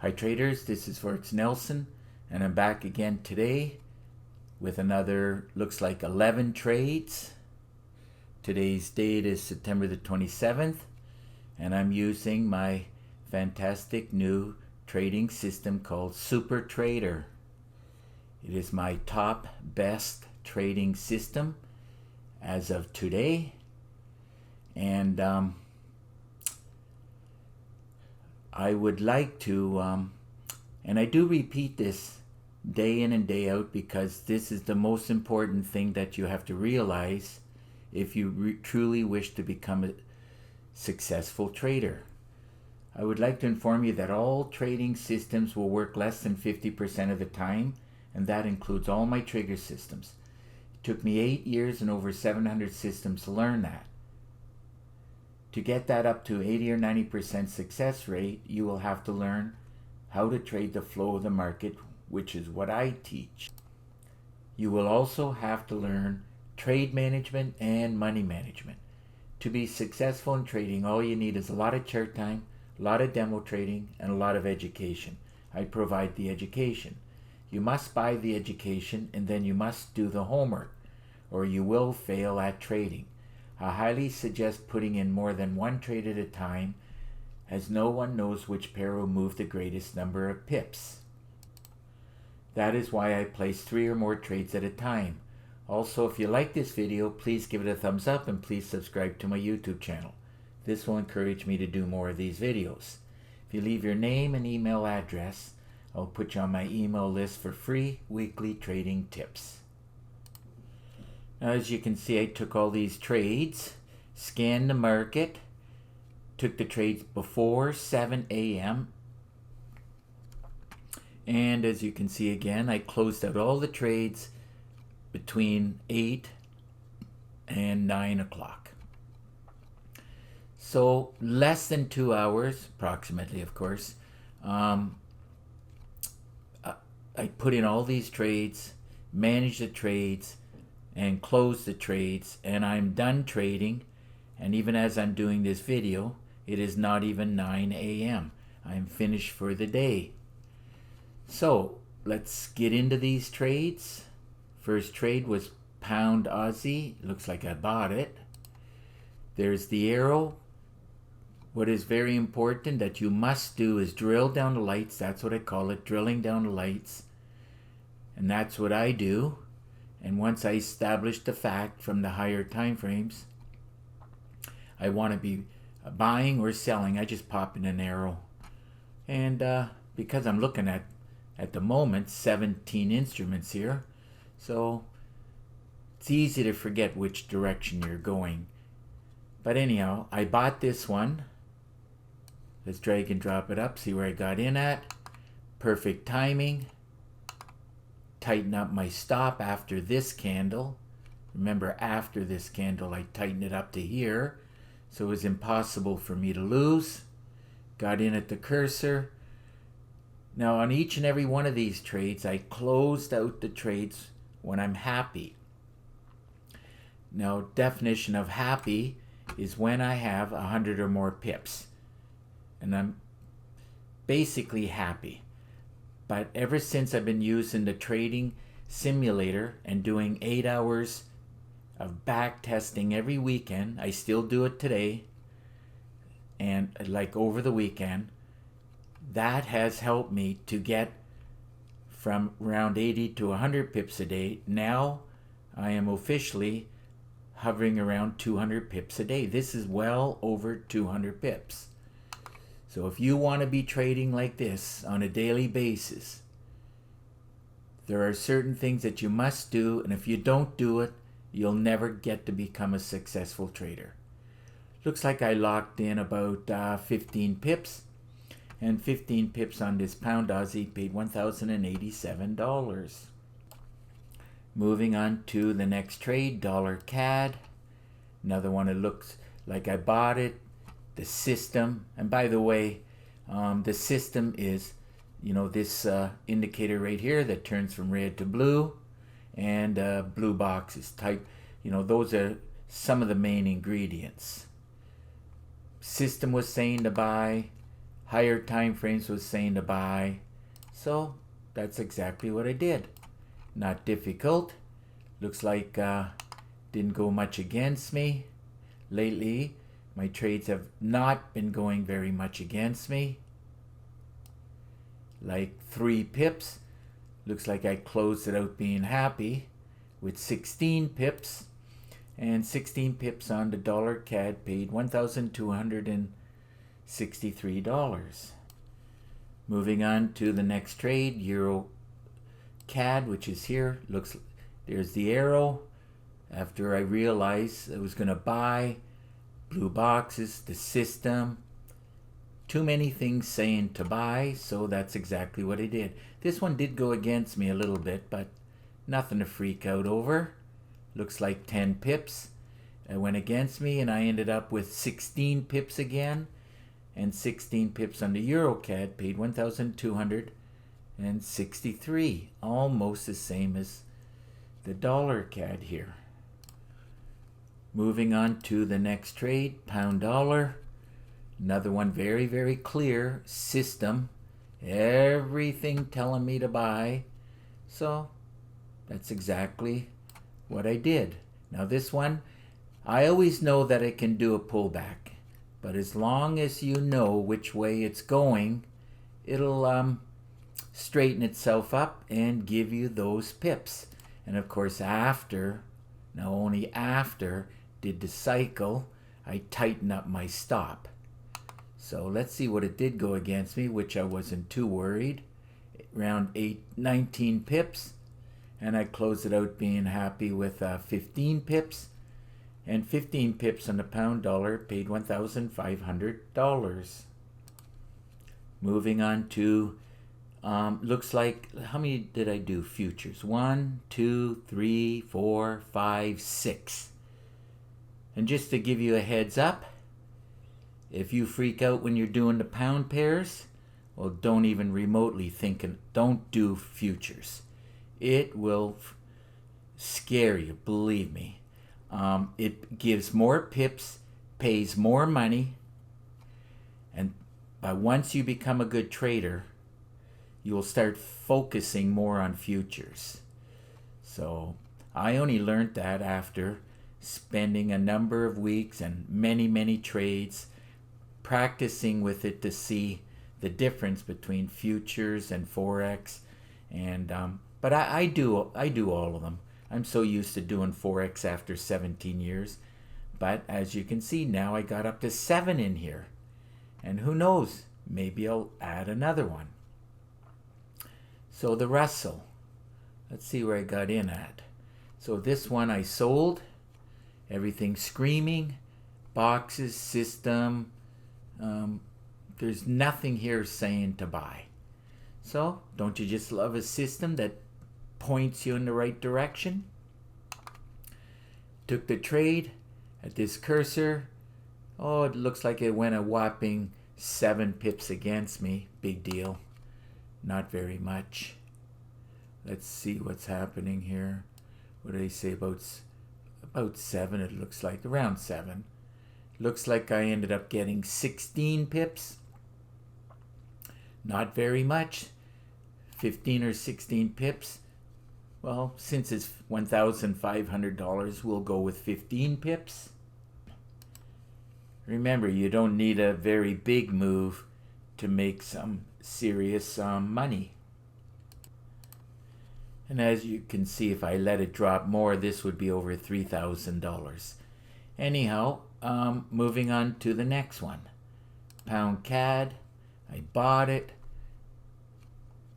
Hi traders, this is Forex Nelson, and I'm back again today with another, looks like 11 trades. Today's date is September the 27th, and I'm using my fantastic new trading system called Super Trader. It is my top best trading system as of today, and I would like to, and I do repeat this day in and day out because this is the most important thing that you have to realize if you truly wish to become a successful trader. I would like to inform you that all trading systems will work less than 50% of the time, and that includes all my trigger systems. It took me 8 years and over 700 systems to learn that. To get that up to 80 or 90% success rate, you will have to learn how to trade the flow of the market, which is what I teach. You will also have to learn trade management and money management. To be successful in trading, all you need is a lot of chart time, a lot of demo trading, and a lot of education. I provide the education. You must buy the education, and then you must do the homework, or you will fail at trading. I highly suggest putting in more than one trade at a time, as no one knows which pair will move the greatest number of pips. That is why I place 3 or more trades at a time. Also, if you like this video, please give it a thumbs up and please subscribe to my YouTube channel. This will encourage me to do more of these videos. If you leave your name and email address, I'll put you on my email list for free weekly trading tips. Now, as you can see, I took all these trades, scanned the market, took the trades before 7 a.m. And as you can see again, I closed out all the trades between 8 and 9 o'clock. So less than 2 hours, approximately of course, I put in all these trades, managed the trades, and close the trades, and I'm done trading. And even as I'm doing this video, it is not even 9 a.m. I'm finished for the day. So let's get into these trades. First trade was pound Aussie. Looks like I bought it. There's the arrow. What is very important that you must do is drill down the lights. That's what I call it, drilling down the lights. And that's what I do. And once I establish the fact from the higher time frames, I want to be buying or selling, I just pop in an arrow. And because I'm looking at the moment, 17 instruments here, so it's easy to forget which direction you're going. But anyhow, I bought this one. Let's drag and drop it up, see where I got in at. Perfect timing. Tighten up my stop after this candle. Remember, after this candle I tightened it up to here, so it was impossible for me to lose. Got in at the cursor. Now on each and every one of these trades, I closed out the trades when I'm happy. Now, definition of happy is when I have 100 or more pips, and I'm basically happy. But ever since I've been using the trading simulator and doing 8 hours of back testing every weekend, I still do it today and like over the weekend, that has helped me to get from around 80 to 100 pips a day. Now I am officially hovering around 200 pips a day. This is well over 200 pips. So if you want to be trading like this on a daily basis, there are certain things that you must do, and if you don't do it, you'll never get to become a successful trader. Looks like I locked in about 15 pips, and 15 pips on this pound Aussie paid $1,087. Moving on to the next trade, dollar CAD. Another one that looks like I bought it. The system, and by the way, the system is, this indicator right here that turns from red to blue, and blue boxes type, those are some of the main ingredients. System was saying to buy, higher time frames was saying to buy. So that's exactly what I did. Not difficult. Looks like didn't go much against me. Lately, my trades have not been going very much against me. Like 3 pips. Looks like I closed it out being happy with 16 pips. And 16 pips on the dollar CAD paid $1,263. Moving on to the next trade, Euro CAD, which is here. Looks, there's the arrow. After I realized I was going to buy, blue boxes, the system, too many things saying to buy, so that's exactly what I did. This one did go against me a little bit, but nothing to freak out over. Looks like 10 pips. It went against me, and I ended up with 16 pips again, and 16 pips on the EuroCAD paid $1,263, almost the same as the dollar CAD here. Moving on to the next trade, pound dollar. Another one very, very clear system. Everything telling me to buy. So that's exactly what I did. Now this one, I always know that I can do a pullback. But as long as you know which way it's going, it'll straighten itself up and give you those pips. And of course after, now only after, did the cycle, I tighten up my stop. So let's see what it did go against me, which I wasn't too worried. Around 19 pips. And I closed it out being happy with 15 pips. And 15 pips on the pound dollar paid $1,500. Moving on to, looks like, how many did I do? Futures. 1, 2, 3, 4, 5, 6. And just to give you a heads up, if you freak out when you're doing the pound pairs, well, don't even remotely think, don't do futures. It will scare you, believe me. It gives more pips, pays more money, and once you become a good trader, you will start focusing more on futures. So I only learned that after spending a number of weeks and many, many trades, practicing with it to see the difference between futures and Forex. And but I do all of them. I'm so used to doing Forex after 17 years. But as you can see, now I got up to 7 in here. And who knows, maybe I'll add another one. So the Russell, let's see where I got in at. So this one I sold, everything screaming, boxes, system, there's nothing here saying to buy. So don't you just love a system that points you in the right direction? Took the trade at this cursor. Oh, it looks like it went a whopping 7 pips against me. Big deal. Not very much. Let's see what's happening here. What do they say about 7? It looks like around 7. Looks like I ended up getting 16 pips. Not very much. 15 or 16 pips. Well, since it's $1,500, we'll go with 15 pips. Remember, you don't need a very big move to make some serious money. And as you can see, if I let it drop more, this would be over $3,000. Anyhow, moving on to the next one. Pound CAD. I bought it.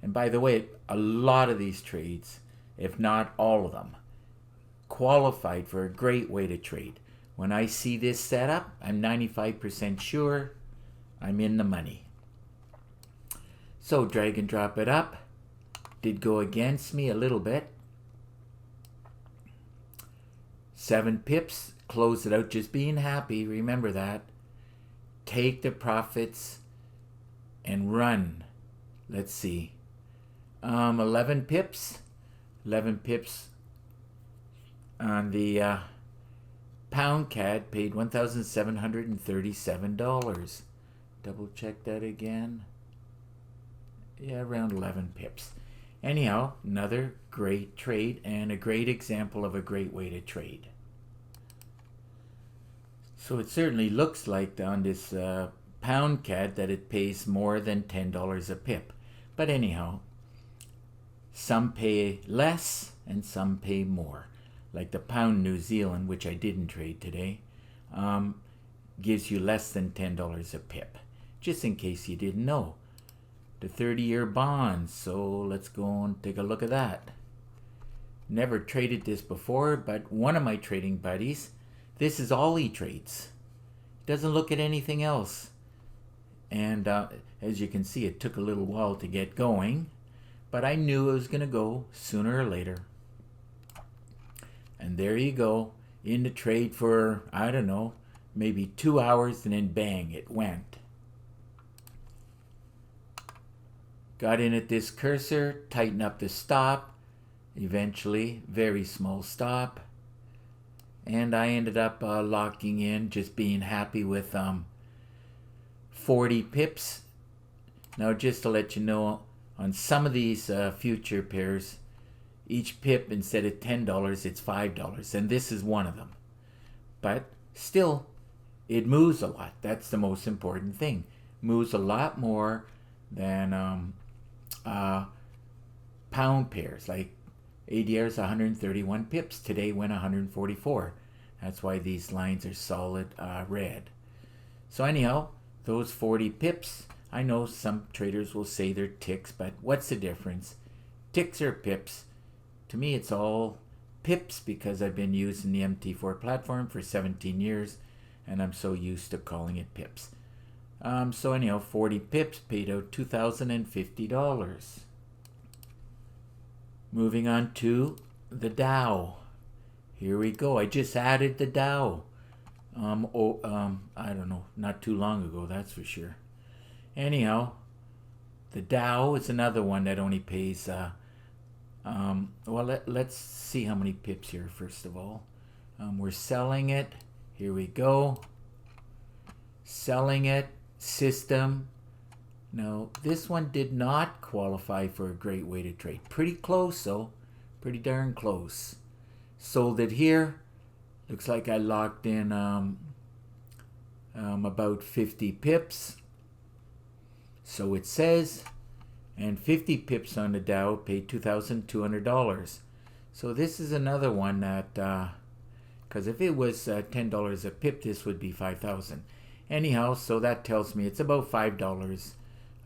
And by the way, a lot of these trades, if not all of them, qualified for a great way to trade. When I see this setup, I'm 95% sure I'm in the money. So drag and drop it up. Did go against me a little bit. 7 pips. Close it out just being happy. Remember that. Take the profits and run. Let's see. 11 pips. 11 pips on the pound CAD paid $1,737. double check that again. Yeah, around 11 pips. Anyhow, another great trade and a great example of a great way to trade. So it certainly looks like on this pound CAD that it pays more than $10 a pip. But anyhow, some pay less and some pay more. Like the pound New Zealand, which I didn't trade today, gives you less than $10 a pip. Just in case you didn't know. The 30-year bonds, so let's go and take a look at that. Never traded this before, but one of my trading buddies, this is all he trades. Doesn't look at anything else. And as you can see, it took a little while to get going, but I knew it was going to go sooner or later. And there you go, in the trade for, I don't know, maybe 2 hours, and then bang, it went. Got in at this cursor, tighten up the stop, eventually, very small stop. And I ended up locking in, just being happy with 40 pips. Now just to let you know, on some of these future pairs, each pip, instead of $10, it's $5. And this is one of them. But still, it moves a lot. That's the most important thing. Moves a lot more than pound pairs. Like ADR's 131 pips. Today went 144. That's why these lines are solid red. So anyhow, those 40 pips, I know some traders will say they're ticks, but what's the difference? Ticks or pips? To me, it's all pips because I've been using the MT4 platform for 17 years and I'm so used to calling it pips. So anyhow, 40 pips paid out $2,050. Moving on to the Dow. Here we go. I just added the Dow. I don't know, not too long ago, that's for sure. Anyhow, the Dow is another one that only pays, let's see how many pips here, first of all. We're selling it. Here we go. Selling it. System. Now, this one did not qualify for a great way to trade. Pretty close, though. Pretty darn close. Sold it here. Looks like I locked in about 50 pips. So it says. And 50 pips on the Dow paid $2,200. So this is another one that, because if it was $10 a pip, this would be $5,000. Anyhow, so that tells me it's about $5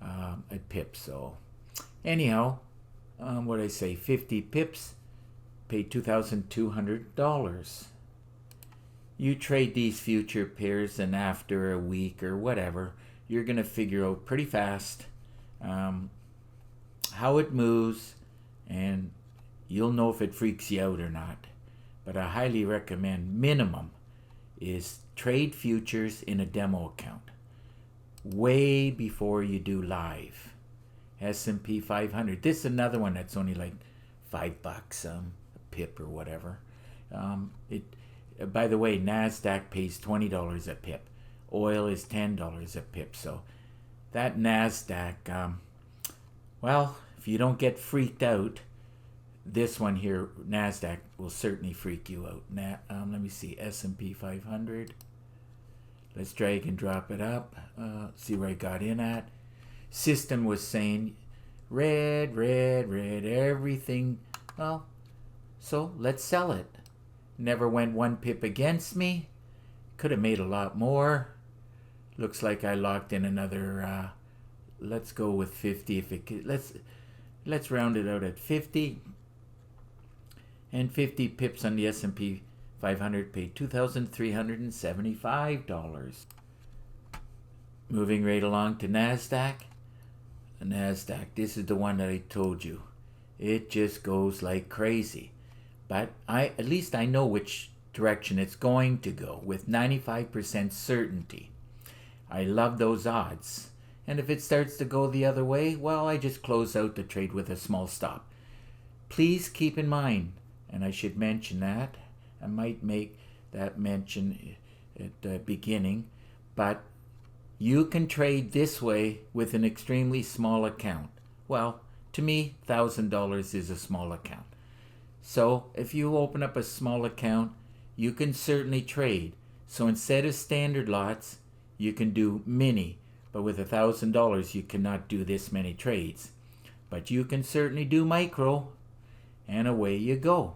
a pip. So anyhow, what did I say? 50 pips paid $2,200. You trade these future pairs, and after a week or whatever, you're going to figure out pretty fast how it moves, and you'll know if it freaks you out or not. But I highly recommend, minimum, is trade futures in a demo account way before you do live. S&P 500. This is another one that's only like $5 a pip or whatever. By the way, NASDAQ pays $20 a pip. Oil is $10 a pip. So that NASDAQ, well, if you don't get freaked out, this one here, NASDAQ, will certainly freak you out. Let me see, S&P 500. Let's drag and drop it up. See where I got in at. System was saying red, red, red, everything. Well, so let's sell it. Never went one pip against me. Could have made a lot more. Looks like I locked in another, let's go with 50. If it could, let's round it out at 50. And 50 pips on the S&P 500 paid $2,375. Moving right along to NASDAQ. NASDAQ, this is the one that I told you. It just goes like crazy. But at least I know which direction it's going to go with 95% certainty. I love those odds. And if it starts to go the other way, well, I just close out the trade with a small stop. Please keep in mind, and I should mention that, I might make that mention at the beginning, but You can trade this way with an extremely small account. Well, to me, $1,000 is a small account. So if you open up a small account, you can certainly trade. So instead of standard lots, you can do mini. But with $1,000, you cannot do this many trades. But you can certainly do micro, and away you go.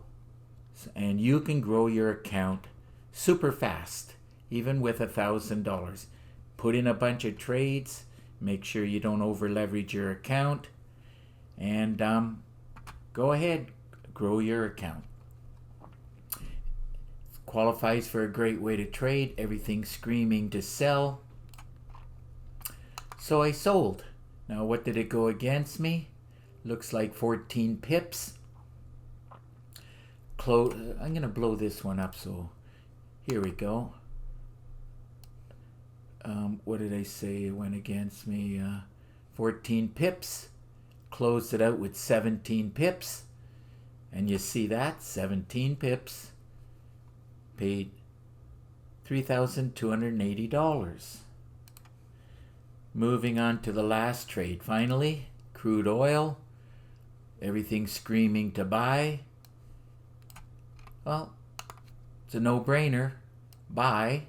And you can grow your account super fast, even with $1,000. Put in a bunch of trades, make sure you don't over leverage your account, and go ahead, grow your account. Qualifies for a great way to trade, everything's screaming to sell. So I sold. Now what did it go against me? Looks like 14 pips. I'm going to blow this one up, so here we go. What did I say? It went against me 14 pips. Closed it out with 17 pips. And you see that? 17 pips. Paid $3,280. Moving on to the last trade. Finally, crude oil. Everything screaming to buy. Well, it's a no-brainer. Buy.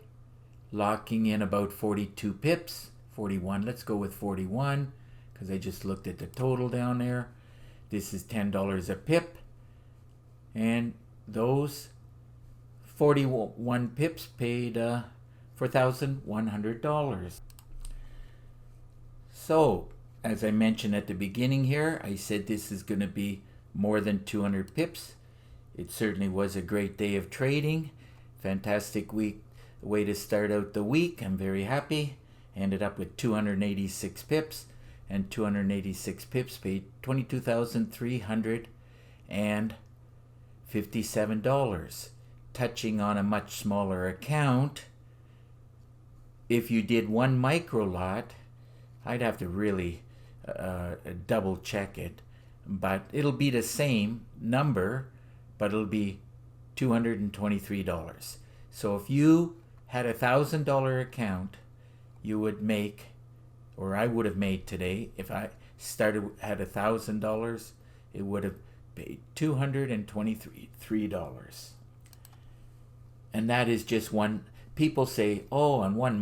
Locking in about 42 pips. 41. Let's go with 41 because I just looked at the total down there. This is $10 a pip. And those 41 pips paid $4,100. So, as I mentioned at the beginning here, I said this is going to be more than 200 pips. It certainly was a great day of trading. Fantastic way to start out the week. I'm very happy. Ended up with 286 pips, and 286 pips paid $22,357. Touching on a much smaller account, if you did one micro lot, I'd have to really double check it, but it'll be the same number, but it'll be $223. So if you had $1,000 account, you would make, or I would have made today, if I had $1,000, it would have paid $223. And that is just one. People say, oh, on one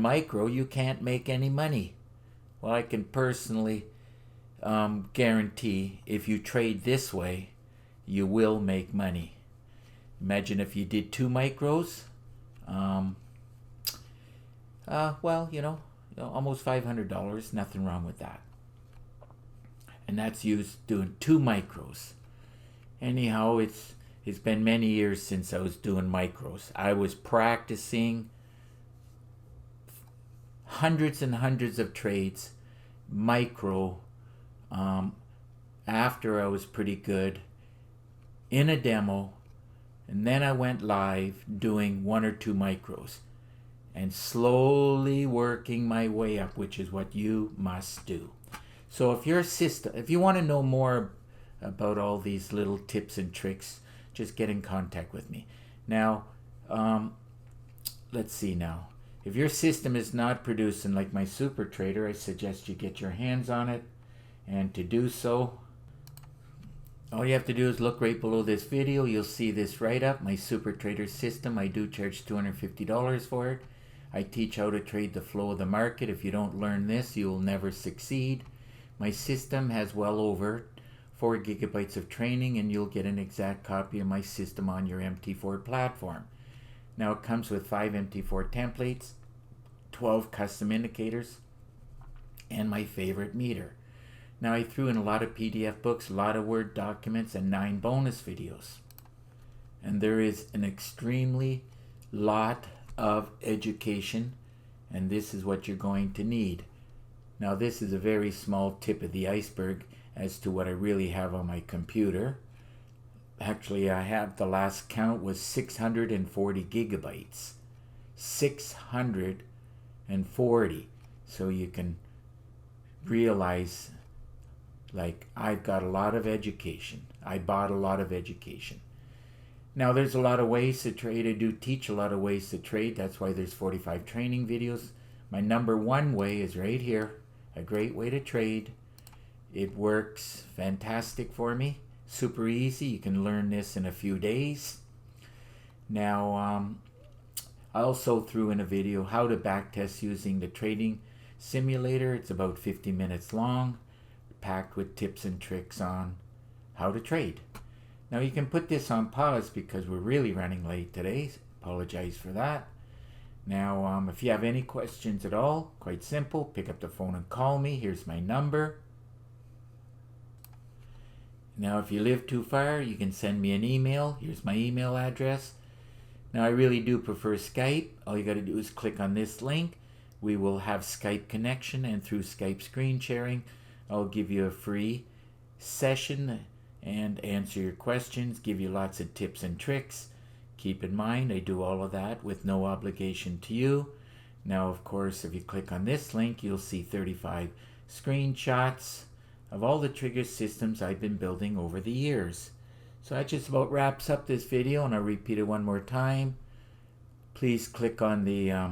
micro you can't make any money. Well, I can personally guarantee if you trade this way, you will make money. Imagine if you did 2 micros. Well, almost $500. Nothing wrong with that. And that's used doing 2 micros. Anyhow, it's been many years since I was doing micros. I was practicing hundreds and hundreds of trades, micro, after I was pretty good in a demo, and then I went live doing 1 or 2 micros and slowly working my way up, which is what you must do. So if you want to know more about all these little tips and tricks, just get in contact with me. Now, let's see now. If your system is not producing like my Super Trader, I suggest you get your hands on it. And to do so, all you have to do is look right below this video. You'll see this right up, my Super Trader system. I do charge $250 for it. I teach how to trade the flow of the market. If you don't learn this, you will never succeed. My system has well over 4 gigabytes of training, and you'll get an exact copy of my system on your MT4 platform. Now it comes with 5 MT4 templates, 12 custom indicators, and my favorite meter. Now I threw in a lot of PDF books, a lot of Word documents, and 9 bonus videos. And there is an extremely lot of education, and this is what you're going to need. Now this is a very small tip of the iceberg as to what I really have on my computer. Actually, I have, the last count was 640 gigabytes. 640. So you can realize, like, I've got a lot of education. I bought a lot of education. Now, there's a lot of ways to trade. I do teach a lot of ways to trade. That's why there's 45 training videos. My number one way is right here. A great way to trade. It works fantastic for me. Super easy. You can learn this in a few days. Now, I also threw in a video how to backtest using the trading simulator. It's about 50 minutes long, packed with tips and tricks on how to trade. Now you can put this on pause because we're really running late today. Apologize for that. Now, if you have any questions at all, quite simple, pick up the phone and call me. Here's my number. Now, if you live too far, you can send me an email. Here's my email address. Now, I really do prefer Skype. All you got to do is click on this link. We will have Skype connection, and through Skype screen sharing, I'll give you a free session and answer your questions, give you lots of tips and tricks. Keep in mind, I do all of that with no obligation to you. Now, of course, if you click on this link, you'll see 35 screenshots of all the trigger systems I've been building over the years. So that just about wraps up this video, and I'll repeat it one more time. Please click on the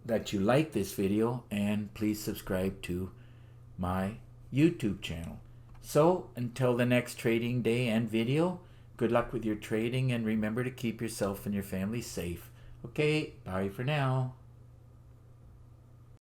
that you like this video, and please subscribe to my YouTube channel. So until the next trading day and video, good luck with your trading, and remember to keep yourself and your family safe. Okay, bye for now.